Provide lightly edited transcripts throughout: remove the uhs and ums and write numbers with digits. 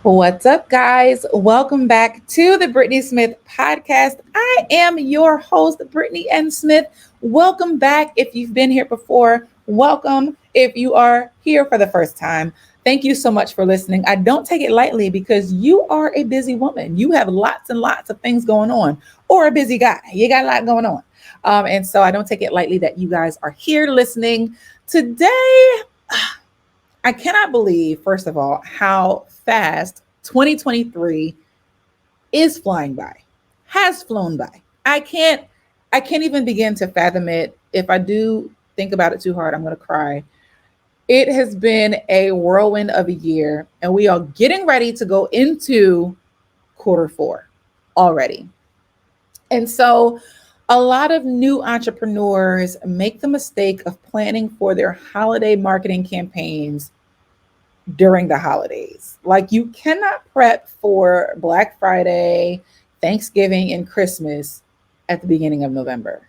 What's up, guys? Welcome back to the Brittany Smith podcast. I am your host, Brittany N. Smith. Welcome back. If you've been here before, welcome. If you are here for the first time, thank you so much for listening. I don't take it lightly because you are a busy woman. You have lots and lots of things going on, or a busy guy. You got a lot going on. And so I don't take it lightly that you guys are here listening. Today, I cannot believe, first of all, how fast 2023 is flying by, has flown by. I can't even begin to fathom it. If I do think about it too hard, I'm going to cry. It has been a whirlwind of a year, and we are getting ready to go into quarter four already. And so a lot of new entrepreneurs make the mistake of planning for their holiday marketing campaigns during the holidays. Like, you cannot prep for Black Friday, Thanksgiving, and Christmas at the beginning of November.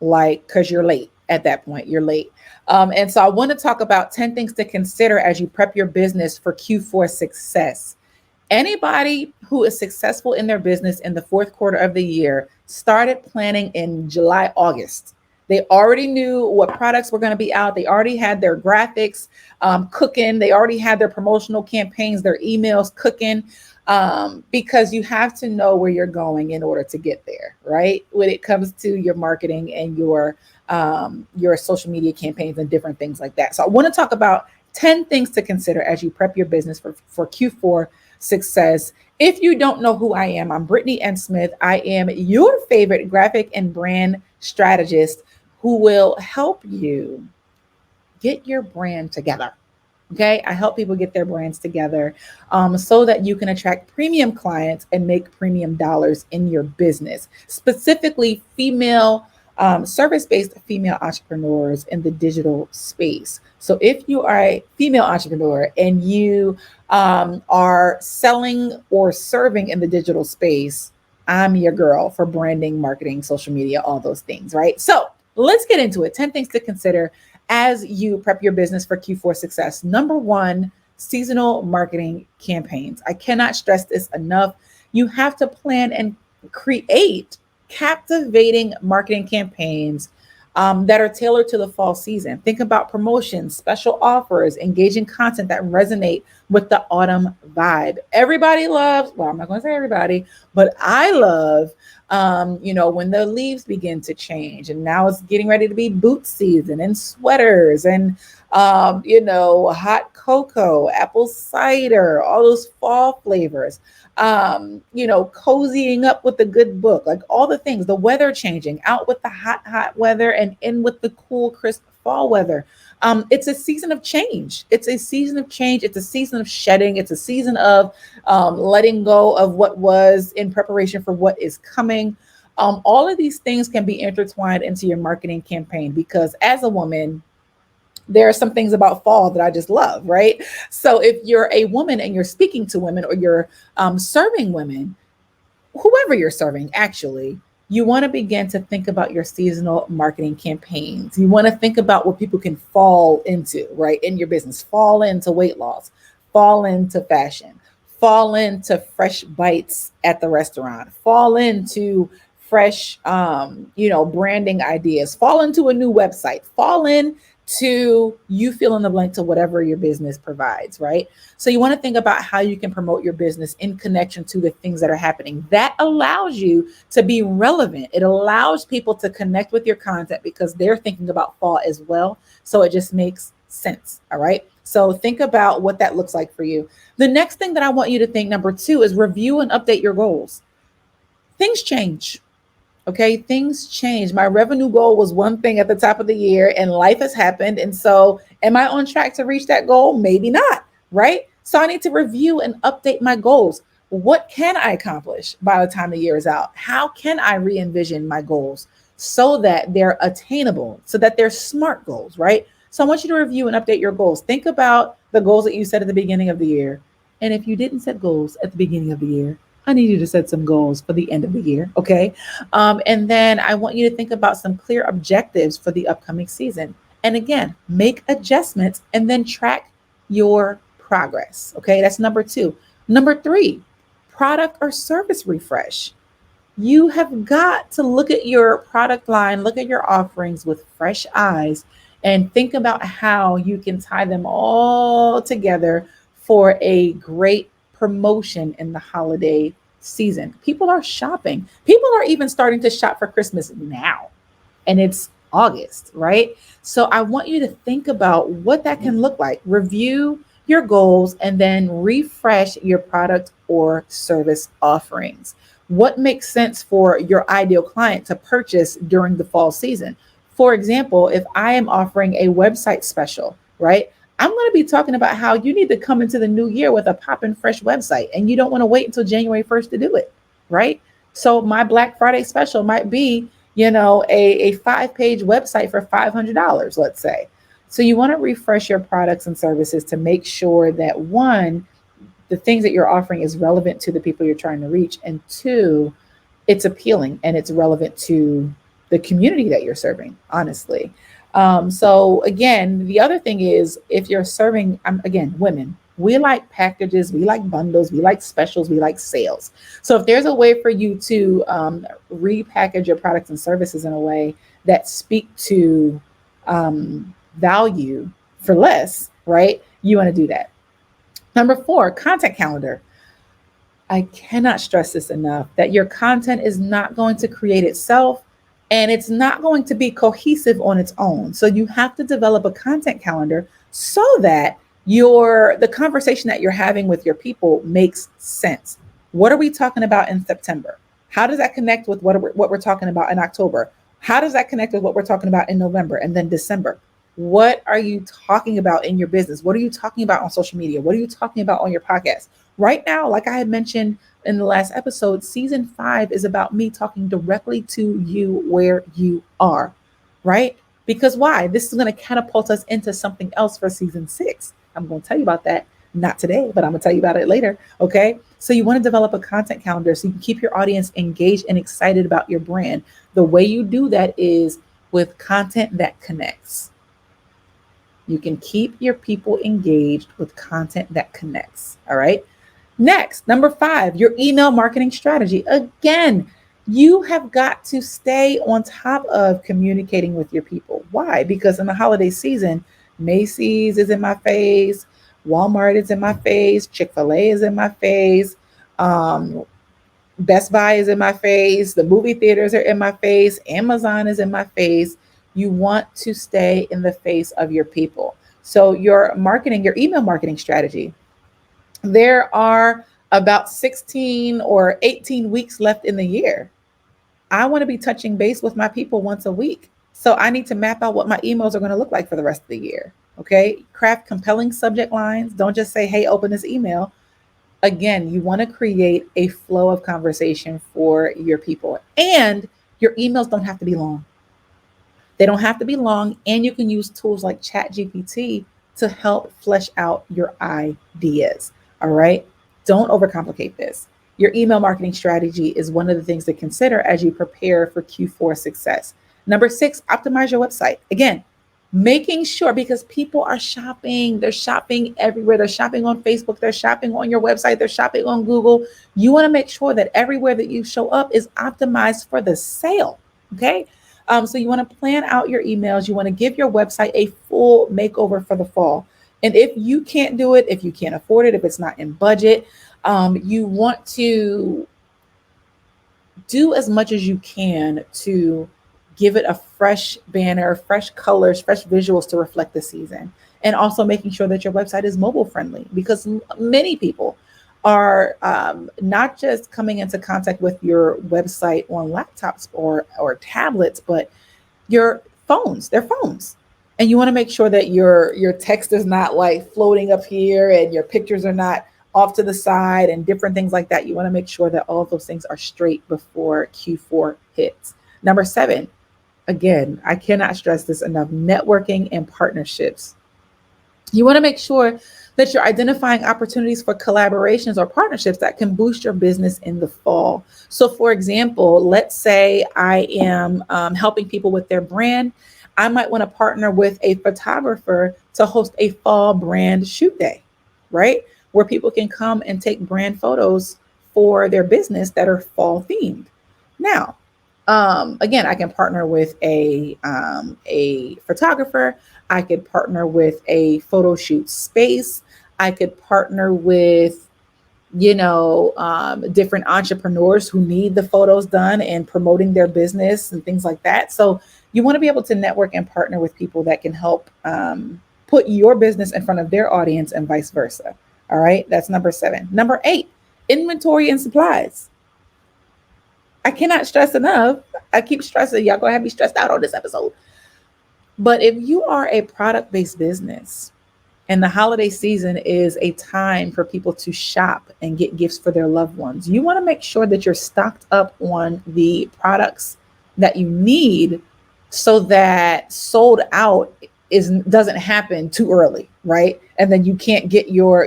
Like, because you're late at that point. You're late. And so I want to talk about 10 things to consider as you prep your business for Q4 success. Anybody who is successful in their business in the fourth quarter of the year started planning in July, August. They already knew what products were going to be out. They already had their graphics cooking. They already had their promotional campaigns, their emails cooking, because you have to know where you're going in order to get there, right? When it comes to your marketing and your social media campaigns and different things like that. So I want to talk about 10 things to consider as you prep your business for Q4 success. If you don't know who I am, I'm Brittany N. Smith. I am your favorite graphic and brand strategist who will help you get your brand together. Okay, I help people get their brands together so that you can attract premium clients and make premium dollars in your business, specifically female service-based female entrepreneurs in the digital space. So if you are a female entrepreneur and you are selling or serving in the digital space, I'm your girl for branding, marketing, social media, all those things, right? So let's get into it. 10 things to consider as you prep your business for Q4 success. Number one, seasonal marketing campaigns. I cannot stress this enough. You have to plan and create captivating marketing campaigns that are tailored to the fall season. Think about promotions, special offers, engaging content that resonate with the autumn vibe. Everybody loves, well, I'm not going to say everybody, but I love when the leaves begin to change, and now it's getting ready to be boot season and sweaters and hot cocoa, apple cider, all those fall flavors. Cozying up with a good book, like all the things, the weather changing, out with the hot weather and in with the cool, crisp fall weather. It's a season of change. It's a season of change. It's a season of shedding. It's a season of letting go of what was in preparation for what is coming. All of these things can be intertwined into your marketing campaign because as a woman, there are some things about fall that I just love, right? So if you're a woman and you're speaking to women or you're serving women, whoever you're serving, actually, you want to begin to think about your seasonal marketing campaigns. You want to think about what people can fall into, right, in your business. Fall into weight loss, fall into fashion, fall into fresh bites at the restaurant, fall into fresh, branding ideas, fall into a new website, fall in to you fill in the blank to whatever your business provides, right? So you want to think about how you can promote your business in connection to the things that are happening. That allows you to be relevant. It allows people to connect with your content because they're thinking about fall as well. So it just makes sense. All right. So think about what that looks like for you. The next thing that I want you to think, number two, is review and update your goals. Things change. Okay, things change. My revenue goal was one thing at the top of the year, and life has happened. And so, am I on track to reach that goal? Maybe not, right? So, I need to review and update my goals. What can I accomplish by the time the year is out? How can I re envision my goals so that they're attainable, so that they're SMART goals, right? So, I want you to review and update your goals. Think about the goals that you set at the beginning of the year. And if you didn't set goals at the beginning of the year, I need you to set some goals for the end of the year. Okay. And then I want you to think about some clear objectives for the upcoming season. And again, make adjustments and then track your progress. Okay. That's number two. Number three, product or service refresh. You have got to look at your product line, look at your offerings with fresh eyes, and think about how you can tie them all together for a great promotion in the holiday season. People are shopping. People are even starting to shop for Christmas now, and it's August, right? So I want you to think about what that can look like. Review your goals and then refresh your product or service offerings. What makes sense for your ideal client to purchase during the fall season? For example, if I am offering a website special, right? I'm going to be talking about how you need to come into the new year with a poppin' fresh website and you don't want to wait until January 1st to do it, right? So my Black Friday special might be, a 5-page website for $500, let's say. So you want to refresh your products and services to make sure that one, the things that you're offering is relevant to the people you're trying to reach, and two, it's appealing and it's relevant to the community that you're serving, honestly. So again, the other thing is if you're serving, again, women, we like packages, we like bundles, we like specials, we like sales. So if there's a way for you to repackage your products and services in a way that speak to value for less, right? You want to do that. Number four, content calendar. I cannot stress this enough that your content is not going to create itself and it's not going to be cohesive on its own. So you have to develop a content calendar so that the conversation that you're having with your people makes sense. What are we talking about in September? How does that connect with what we're talking about in October? How does that connect with what we're talking about in November and then December? What are you talking about in your business? What are you talking about on social media? What are you talking about on your podcast? Right now, like I had mentioned in the last episode, season 5 is about me talking directly to you where you are, right? Because why? This is going to catapult us into something else for season 6. I'm going to tell you about that. Not today, but I'm going to tell you about it later. Okay. So you want to develop a content calendar so you can keep your audience engaged and excited about your brand. The way you do that is with content that connects. You can keep your people engaged with content that connects. All right. Next, number 5, your email marketing strategy. Again, you have got to stay on top of communicating with your people. Why? Because in the holiday season, Macy's is in my face, Walmart is in my face, Chick-fil-A is in my face, Best Buy is in my face, the movie theaters are in my face, Amazon is in my face. You want to stay in the face of your people. So your email marketing strategy, there are about 16 or 18 weeks left in the year. I want to be touching base with my people once a week. So I need to map out what my emails are going to look like for the rest of the year. Okay. Craft compelling subject lines. Don't just say, hey, open this email. Again, you want to create a flow of conversation for your people. And your emails don't have to be long. They don't have to be long. And you can use tools like ChatGPT to help flesh out your ideas. All right. Don't overcomplicate this. Your email marketing strategy is one of the things to consider as you prepare for Q4 success. Number 6, optimize your website. Again, making sure, because people are shopping, they're shopping everywhere. They're shopping on Facebook, they're shopping on your website, they're shopping on Google. You want to make sure that everywhere that you show up is optimized for the sale. Okay. So you want to plan out your emails. You want to give your website a full makeover for the fall. And if you can't do it, if you can't afford it, if it's not in budget, you want to do as much as you can to give it a fresh banner, fresh colors, fresh visuals to reflect the season. And also making sure that your website is mobile friendly, because many people are not just coming into contact with your website on laptops or tablets, but your phones, their phones. And you want to make sure that your text is not like floating up here and your pictures are not off to the side and different things like that. You want to make sure that all of those things are straight before Q4 hits. Number 7, again, I cannot stress this enough, networking and partnerships. You want to make sure that you're identifying opportunities for collaborations or partnerships that can boost your business in the fall. So for example, let's say I am helping people with their brand. I might want to partner with a photographer to host a fall brand shoot day, right? where people can come and take brand photos for their business that are fall themed. Now, again, I can partner with a photographer. I could partner with a photo shoot space. I could partner with different entrepreneurs who need the photos done and promoting their business and things like that. So you want to be able to network and partner with people that can help put your business in front of their audience and vice versa. All right, that's number 7. Number 8, inventory and supplies. I cannot stress enough. I keep stressing. Y'all gonna have me stressed out on this episode. But if you are a product based business, and the holiday season is a time for people to shop and get gifts for their loved ones, you want to make sure that you're stocked up on the products that you need so that sold out doesn't happen too early, right? And then you can't get your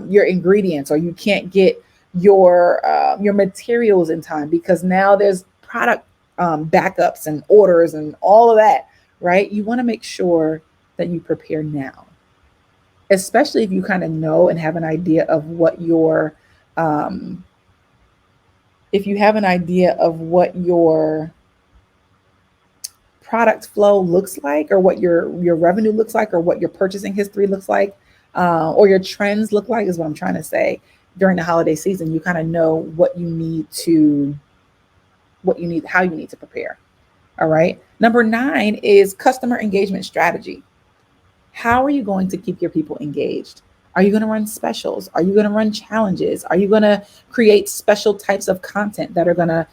ingredients, or you can't get your materials in time, because now there's product backups and orders and all of that, right? You want to make sure that you prepare now, especially if you kind of know and have an idea of what your if you have an idea of what your product flow looks like, or what your revenue looks like, or what your purchasing history looks like, or your trends look like, is what I'm trying to say. During the holiday season, you kind of know how you need to prepare. All right. Number 9 is customer engagement strategy. How are you going to keep your people engaged? Are you going to run specials? Are you going to run challenges? Are you going to create special types of content that are going to,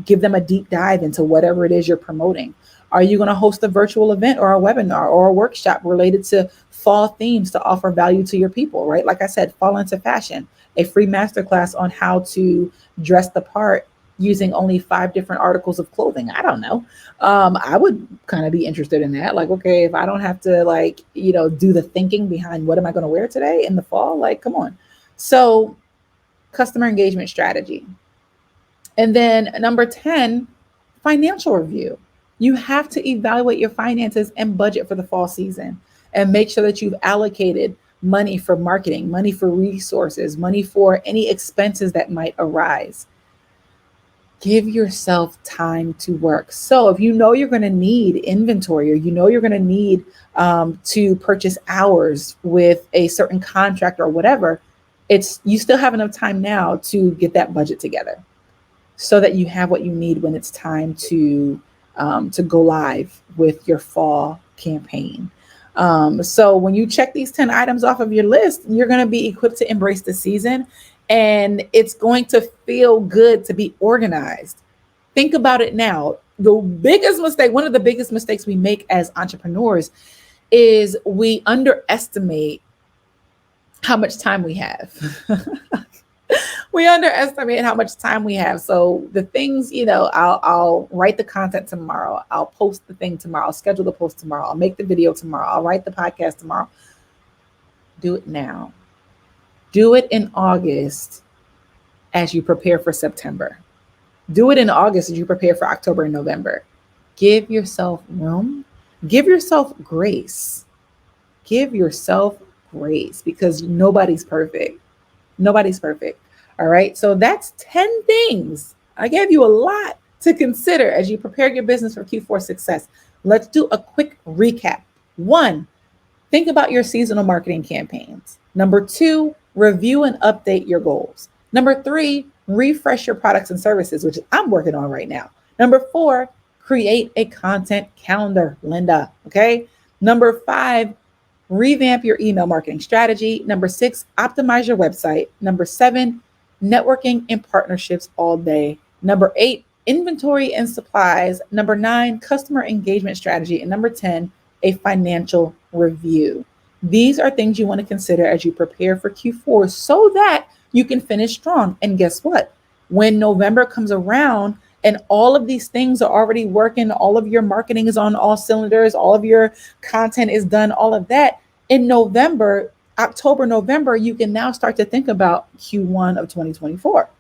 give them a deep dive into whatever it is you're promoting? Are you going to host a virtual event or a webinar or a workshop related to fall themes to offer value to your people, right? Like I said, fall into fashion, a free masterclass on how to dress the part using only 5 different articles of clothing. I don't know. I would kind of be interested in that. Like, okay, if I don't have to do the thinking behind what am I going to wear today in the fall, like, come on. So customer engagement strategy. And then number 10, financial review. You have to evaluate your finances and budget for the fall season, and make sure that you've allocated money for marketing, money for resources, money for any expenses that might arise. Give yourself time to work. So if you know you're going to need inventory, or you know you're going to need to purchase hours with a certain contract or whatever, you still have enough time now to get that budget together, so that you have what you need when it's time to go live with your fall campaign. So when you check these 10 items off of your list, you're going to be equipped to embrace the season, and it's going to feel good to be organized. Think about it now. One of the biggest mistakes we make as entrepreneurs is we underestimate how much time we have. We underestimate how much time we have. So the things, I'll write the content tomorrow. I'll post the thing tomorrow. I'll schedule the post tomorrow. I'll make the video tomorrow. I'll write the podcast tomorrow. Do it now. Do it in August as you prepare for September. Do it in August as you prepare for October and November. Give yourself room. Give yourself grace. Give yourself grace, because nobody's perfect. Nobody's perfect. All right. So that's 10 things. I gave you a lot to consider as you prepare your business for Q4 success. Let's do a quick recap. 1, think about your seasonal marketing campaigns. Number 2, review and update your goals. Number 3, refresh your products and services, which I'm working on right now. Number 4, create a content calendar, Linda. Okay. Number 5, revamp your email marketing strategy. Number 6, optimize your website. Number 7, networking and partnerships all day. Number 8, inventory and supplies. Number 9, customer engagement strategy. And number 10, a financial review. These are things you want to consider as you prepare for Q4, so that you can finish strong. And guess what? When November comes around and all of these things are already working, all of your marketing is on all cylinders, all of your content is done, all of that, in November, October, November, you can now start to think about Q1 of 2024.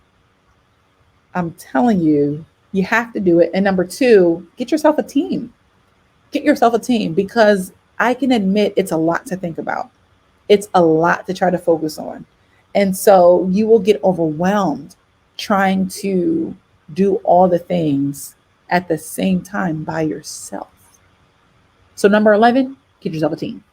I'm telling you, you have to do it. And number 2, get yourself a team. Get yourself a team, because I can admit it's a lot to think about. It's a lot to try to focus on. And so you will get overwhelmed trying to do all the things at the same time by yourself. So, number 11, get yourself a team.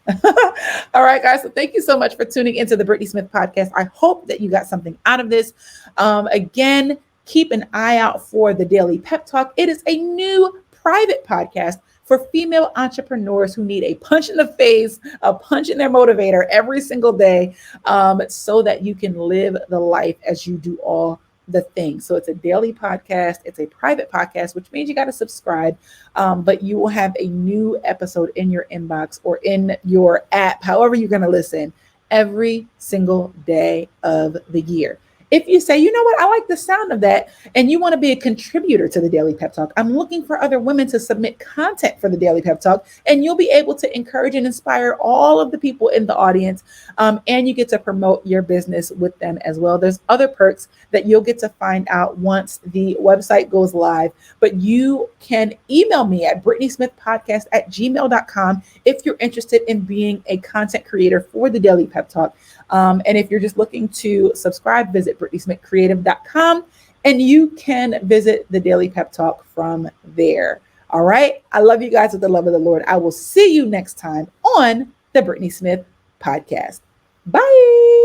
All right, guys. So, thank you so much for tuning into the Brittany Smith podcast. I hope that you got something out of this. Again, keep an eye out for the Daily Pep Talk. It is a new private podcast for female entrepreneurs who need a punch in the face, a punch in their motivator every single day, so that you can live the life as you do all the things. So it's a daily podcast. It's a private podcast, which means you got to subscribe. But you will have a new episode in your inbox or in your app, however you're going to listen, every single day of the year. If you say, you know what, I like the sound of that, and you want to be a contributor to the Daily Pep Talk, I'm looking for other women to submit content for the Daily Pep Talk, and you'll be able to encourage and inspire all of the people in the audience, and you get to promote your business with them as well. There's other perks that you'll get to find out once the website goes live, but you can email me at brittnysmithpodcast@gmail.com if you're interested in being a content creator for the Daily Pep Talk. And if you're just looking to subscribe, visit brittnysmithcreative.com and you can visit the Daily Pep Talk from there. All right. I love you guys with the love of the Lord. I will see you next time on the Brittany Smith podcast. Bye.